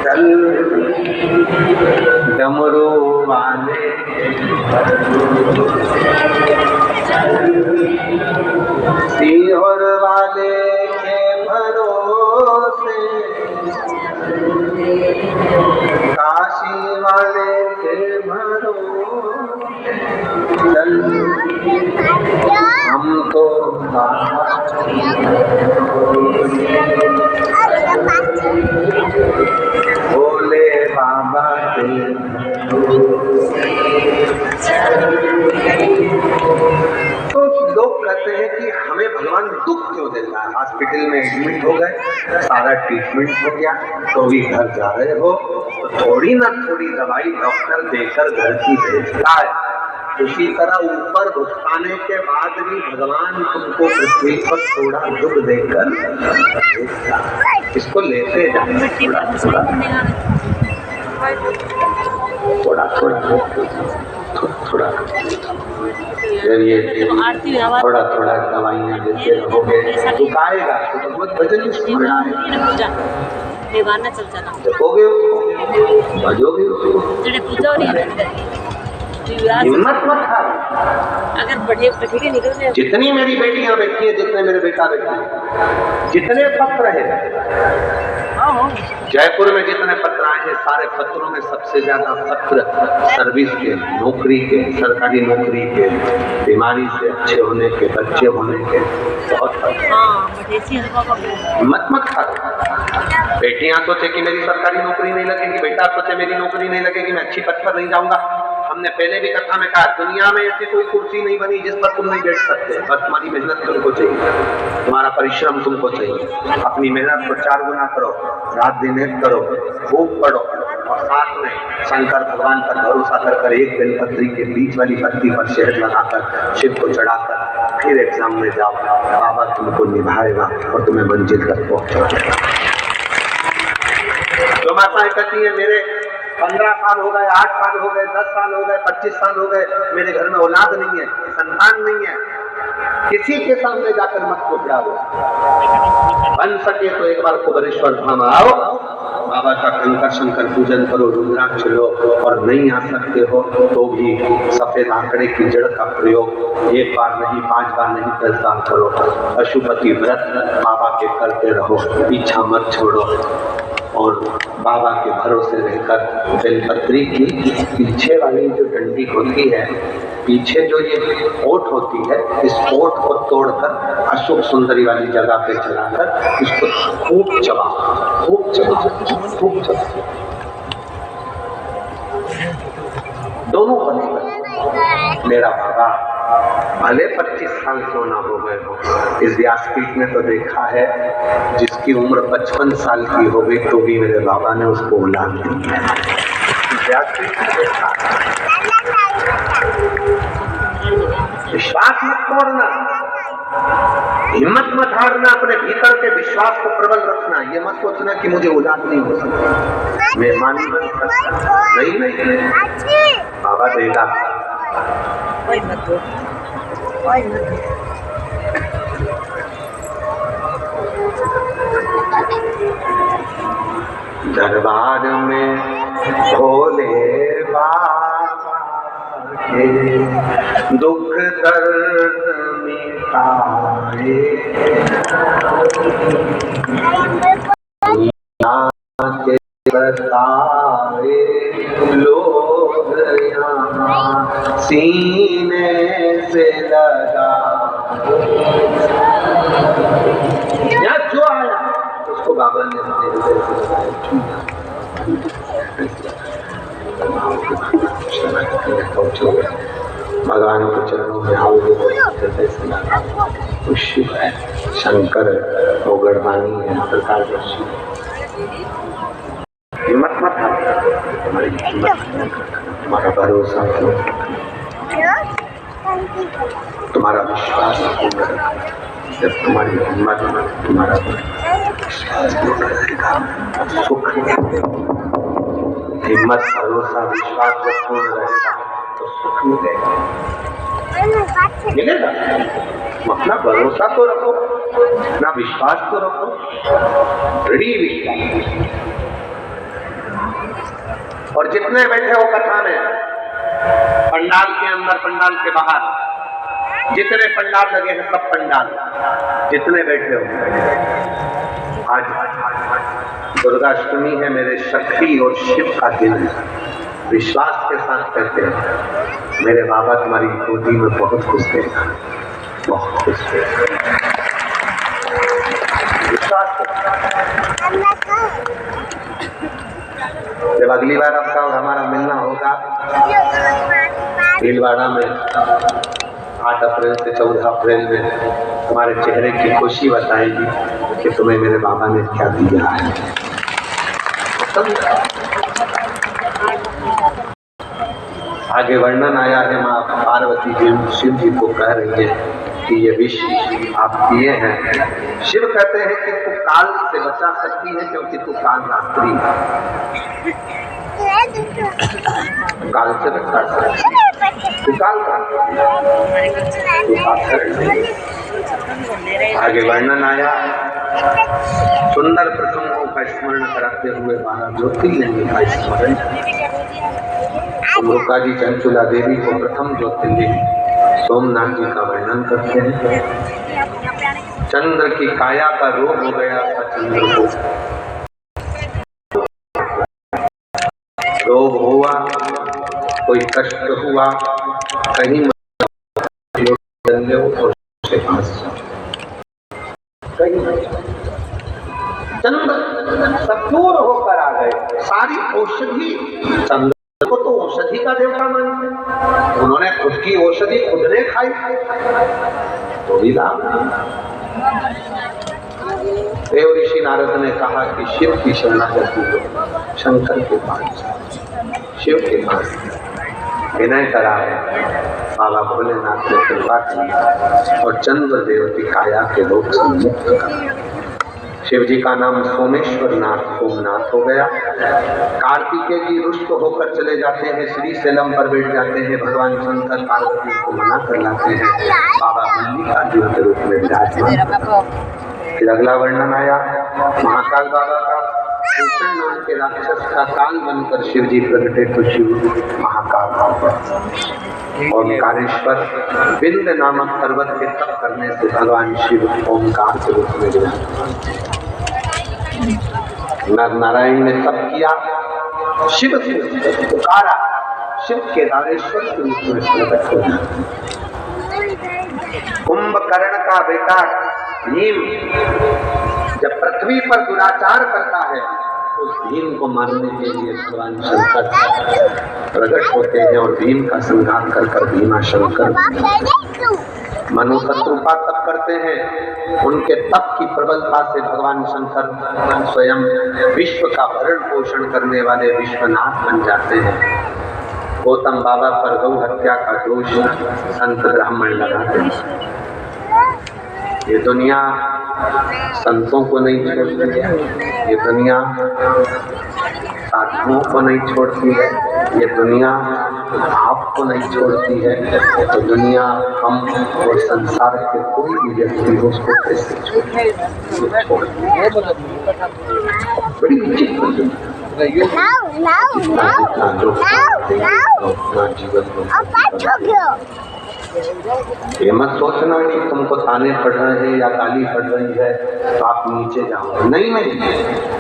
चल डमरू वाले सीहोर वाले के भरोसे, काशी वाले के भरोसे चल हम तो भोले बाबा के। तो लोग कहते हैं कि हमें भगवान दुख क्यों देता है? हॉस्पिटल में एडमिट हो गए, सारा ट्रीटमेंट हो गया, तो भी घर जा रहे हो, तो थोड़ी ना थोड़ी दवाई डॉक्टर देकर घर की भेजता है। उसी तरह ऊपर उठाने के बाद भी भगवान तुमको पृथ्वी पर थोड़ा दुख देकर इसको लेते जाए, थोड़ा थोड़ा थोड़ा थोड़ा दवाइयाँ देते रहोगे तो आएगा, तो भगवत भजन स्मरण आएगा, जपोगे भजोगे उसको। हिम्मत मत हार। अगर बढ़े निकल, जितनी मेरी बेटियां बैठी है, जितने मेरे बेटा बैठे हैं, जितने पत्र है जयपुर में, जितने पत्र आए हैं, सारे पत्रों में सबसे ज्यादा पत्र सर्विस के, नौकरी के, सरकारी नौकरी के, बीमारी से अच्छे होने के, बच्चे होने के, बहुत हिम्मत मत हार। बेटियां सोचे कि मेरी सरकारी नौकरी नहीं लगेगी, बेटा सोचे मेरी नौकरी नहीं लगेगी, मैं अच्छी पद पर नहीं जाऊंगा। हमने पहले भी कथा में कहा, दुनिया में ऐसी कोई कुर्सी नहीं बनी जिस पर तुम नहीं बैठ सकते, बस तुम्हारी मेहनत तुमको चाहिए, तुम्हारा परिश्रम तुमको चाहिए। अपनी मेहनत को 4 गुना करो, रात दिन एक करो, खूब पढ़ो, और साथ में शंकर भगवान पर भरोसा कर एक बेलपत्री के बीच वाली पत्ती पर शहद लगाकर शिव को चढ़ाकर फिर एग्जाम में जाओ, बाबा तुमको निभाएगा और तुम्हें मंजिल तक पहुंचाएगा। जो माताएं कहती है मेरे 15 साल हो गए, 8 साल हो गए, 10 साल हो गए, 25 साल हो गए, मेरे घर में औलाद नहीं है, संतान नहीं है, किसी के सामने जाकर मत घबराओ। बन सके तो एक बार कुबेरेश्वर धाम आओ, बाबा का कंकर शंकर पूजन करो, रुद्राक्ष लो, और नहीं आ सकते हो तो भी सफेद आंकड़े की जड़ का प्रयोग 1 बार नहीं, 5 बार नहीं, 10 बार करो। पशुपति व्रत बाबा के करते रहो, पीछा मत छोड़ो, और बाबा के भरोसे रहकर बेलपत्री की पीछे वाली जो डंडी होती है, पीछे जो ये ओट होती है, इस ओट को तोड़कर अशोक सुंदरी वाली जगह पे चलाकर इसको खूब चबाओ, खूब चबाओ, खूब चबाओ, दोनों बनेगा। मेरा बाबा भले 25 साल क्यों ना हो गए हो, इस व्यासपीठ में तो देखा है जिसकी उम्र 55 साल की हो गई तो भी मेरे बाबा ने उसको औलाद दी है। विश्वास मत तोड़ना, हिम्मत मत हारना, अपने भीतर के विश्वास को प्रबल रखना। ये मत सोचना कि मुझे औलाद नहीं हो सकती, मैं मानी बन सकता, नहीं, बाबा देगा। दरबार में भोले बाबा के दुख दर्द मिटाए, के बताए लोग यहाँ सीने से लगा। यहाँ जो आया उसको बाबा ने अपने हृदय से लगाया। भगवान के चरणों में आओगे हृदय से लगा। शिव है, शंकर है, गढ़वानी है, प्रकार का शिव। हिम्मत मत हारो, तुम्हारी हिम्मत, तुम्हारा भरोसा, तुम्हारा विश्वास, जब तुम्हारी हिम्मत, तुम्हारा विश्वास रहेगा, सुख हिम्मत, भरोसा, विश्वास जब पूर्ण रहेगा तो सुख मिलेगा। अपना भरोसा तो रखो। ना विश्वास तो रखो, दृढ़ विश्वास। और जितने बैठे हो कथा में, पंडाल के अंदर, पंडाल के बाहर, जितने पंडाल लगे हैं सब पंडाल, जितने बैठे हो, आज दुर्गाष्टमी है, मेरे शक्ति और शिव का दिन है। विश्वास के साथ कहते हैं मेरे बाबा तुम्हारी गोदी में बहुत खुश देगा, बहुत खुश देगा। विश्वास जब अगली बार आपका और हमारा मिलना होगा भीलवाड़ा में 8 अप्रैल से 14 अप्रैल में, तुम्हारे चेहरे की खुशी बताएगी कि तुम्हें मेरे बाबा ने क्या दिया है। आगे वर्णन आया है, माँ पार्वती जी शिव जी को कह रही है कि ये विष आप दिए हैं। शिव कहते हैं कि तू काल से बचा सकती है क्योंकि तू काल रात्रि है, काल से बचा सकती है, तू काल रात्रि। आगे वर्णन आया, सुंदर प्रसंगों का स्मरण कराते हुए 12 ज्योतिर्लिंग का स्मरण। अमृता जी चंचुला देवी को प्रथम ज्योतिर्लिंग सोमनाथ जी का वर्णन करते हैं। चंद्र की काया का रोग हो गया था, चंद्र को रोग हुआ, कोई कष्ट हुआ, कहीं चंद्र सत्यूर होकर आ गए। सारी औषधि, चंद्र को तो औषधि का देवता मानते, उन्होंने खुद की औषधि खुद ने खाई तो भी लाभ। देव ऋषि नारद ने कहा कि शिव की शरणागति हो, शंकर के पास, शिव के पास विनय करा है। बाबा भोलेनाथ ने कृपा की और चंद्र देव की काया के रोग से मुक्त करा। शिव जी का नाम सोमेश्वर नाथ, सोमनाथ हो गया। कार्तिकेय जी रुष्ट होकर चले जाते हैं, श्री सेलम पर बैठ जाते हैं। भगवान शंकर पार्वती को मना कर लाते हैं, बाबा मल्लिकार्जुन के रूप में विराजमान। फिर अगला वर्णन आया महाकाल बाबा का। भूषण नाम के राक्षस का काल बनकर शिव जी प्रगटे तो शिव महाकाल बाबा। ओंकारेश्वर विंध्य नामक पर्वत के तप करने से भगवान शिव ओंकार के रूप में विराजमान। नर नारायण ने तप किया, शिव से पुकारा, शिव केदारेश्वर के रूप में प्रकट हो जाते। कुंभकर्ण का बेटा भीम जब पृथ्वी पर दुराचार करता है, उस भीम को मारने के लिए भगवान शंकर प्रकट होते हैं और भीम का संहार कर भीमा शंकर मनु शत्रुपा तप करते हैं। उनके तप की प्रबलता से भगवान शंकर स्वयं विश्व का भरण पोषण करने वाले विश्वनाथ बन जाते हैं। गौतम बाबा पर गौ हत्या का दोष संत ब्राह्मण लगाते हैं। ये दुनिया संतों को नहीं छोड़ती है, ये दुनिया साधुओं को नहीं छोड़ती है, ये दुनिया आपको नहीं छोड़ती है। तो दुनिया, हम और संसार के कोई भी व्यक्ति हो उसको कैसे छोड़ती है? बड़ी विचित्र ये मत सोचना कि तुमको ताने पड़ रहे हैं या गाली पड़ रही है तो आप नीचे जाओ। नहीं,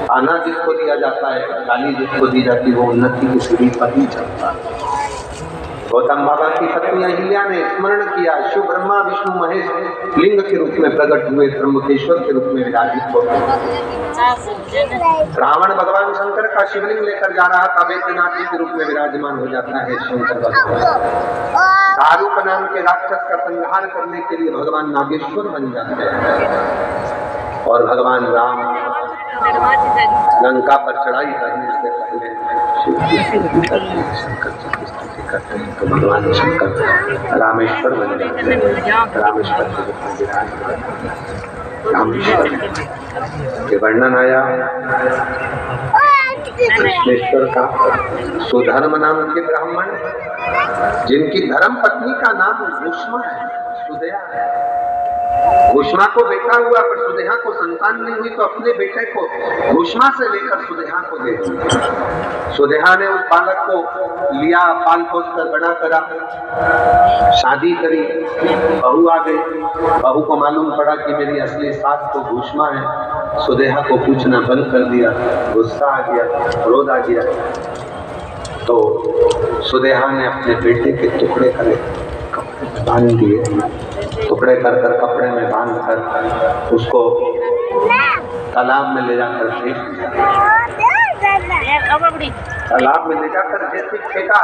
ताना जिसको दिया जाता है, गाली जिसको दी जाती है, वो उन्नति की सीढ़ी पर ही चलता है। गौतम बाबा की पत्नी अहिल्या ने स्मरण किया, शिव ब्रह्मा विष्णु महेश लिंग के रूप में प्रकट हुए, त्र्यंबकेश्वर के रूप में विराजित होते। रावण भगवान शंकर का शिवलिंग लेकर जा रहा था, वैद्यनाथ जी के रूप में विराजमान हो जाता है शंकर भगवान। दारूक नाम के राक्षस का संहार करने के लिए भगवान नागेश्वर बन जाते हैं। और भगवान राम लंका पर चढ़ाई करने से पहले शंकर जी की स्तुति करते हैं, तो भगवान शंकर रामेश्वर बन जाते हैं। रामेश्वर के रूप में विराजमान रामेश्वर के वर्णन आया। कृष्णेश्वर का सुधर्म नाम के ब्राह्मण, जिनकी धर्म पत्नी का नाम सुषमा है, सुदया है, घुष्मा को बेटा हुआ पर सुदेहा को संतान नहीं हुई, तो अपने बेटे को घुष्मा से लेकर सुदेहा को दे दिया। सुदेहा ने उस बालक को लिया, पाल पोस कर बड़ा करा, शादी करी, बहू आ गई। बहू को मालूम पड़ा कि मेरी असली सास तो घुष्मा है। सुदेहा को पूछना बंद कर दिया, गुस्सा आ गया, क्रोध आ गया। तो सुदेहा ने अपने बेटे के टुकड़े करे बांध दिए, टुकड़े कर कर कपड़े में बांध कर उसको तालाब में ले जाकर फेंक दिया। तालाब में ले जाकर जैसे फेंका,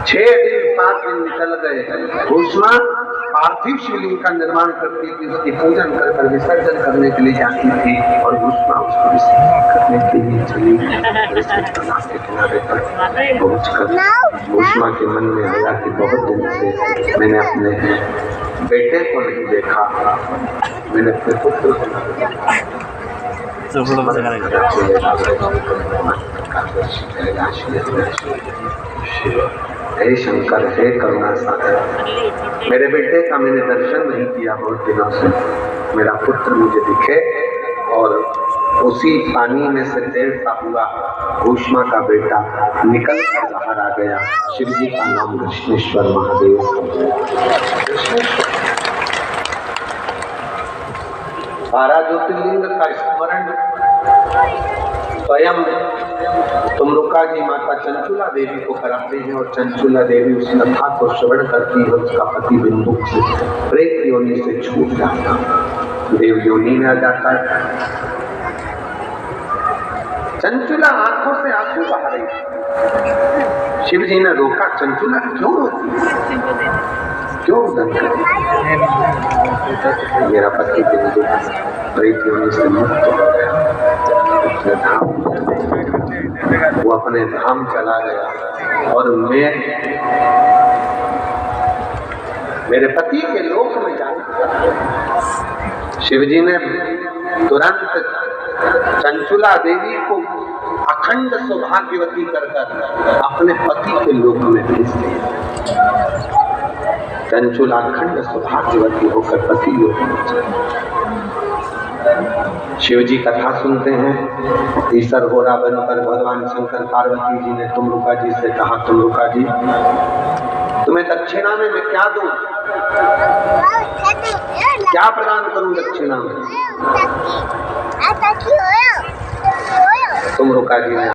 6 दिन 7 दिन निकल गए। घुष्मा पार्थिव शिवलिंग का निर्माण करती थी, उसकी पूजन कर कर विसर्जन करने के लिए जाती थी, और घुष्मा उसको विसर्जन करने के लिए चली। तालाब के किनारे पर पहुंचकर घुष्मा के मन में आया कि बहुत दिन से मैंने अपने बेटे को नहीं देखा, मैंने अपने पुत्र को नहीं देखा। हे शंकर, हे करुणा सागर, मेरे बेटे का मैंने दर्शन नहीं किया बहुत दिनों से, मेरा पुत्र मुझे दिखे। और उसी पानी में से तैरता हुआ घुष्मा का बेटा निकल कर बाहर आ गया। शिव जी का नाम कृष्णेश्वर महादेव। 12 ज्योतिर्लिंग का स्मरण स्वयं तुमरुका जी माता चंचुला देवी को कराते हैं, और चंचुला देवी उस कथा को श्रवण करती है। उसका पति बिंदुक से प्रेत योनि से छूट जाता, देव योनि में आ जाता है। चंचुला आंखों से आंसू बहा रही। शिव जी ने रोका, चंचुला क्यों रोती है, क्यों रुदन करती? मेरा पति बिंदुक प्रेत योनि से मुक्त हो गया, उसने धाम, वो अपने धाम चला गया, और मैं मेरे पति के लोक में जाना। शिव जी ने तुरंत चंचुला देवी को अखंड सौभाग्यवती कर अपने पति के लोक में भेज दिया। चंचुला अखंड सौभाग्यवती होकर पति लोक में चली। शिव जी कथा सुनते हैं। ईश्वर होरा बनकर भगवान शंकर पार्वती जी ने तुमरुका जी से कहा, तुमरुका जी तुम्हें दक्षिणा में मैं क्या दूं, क्या प्रदान करूं दक्षिणा में? तुमरुका जी ने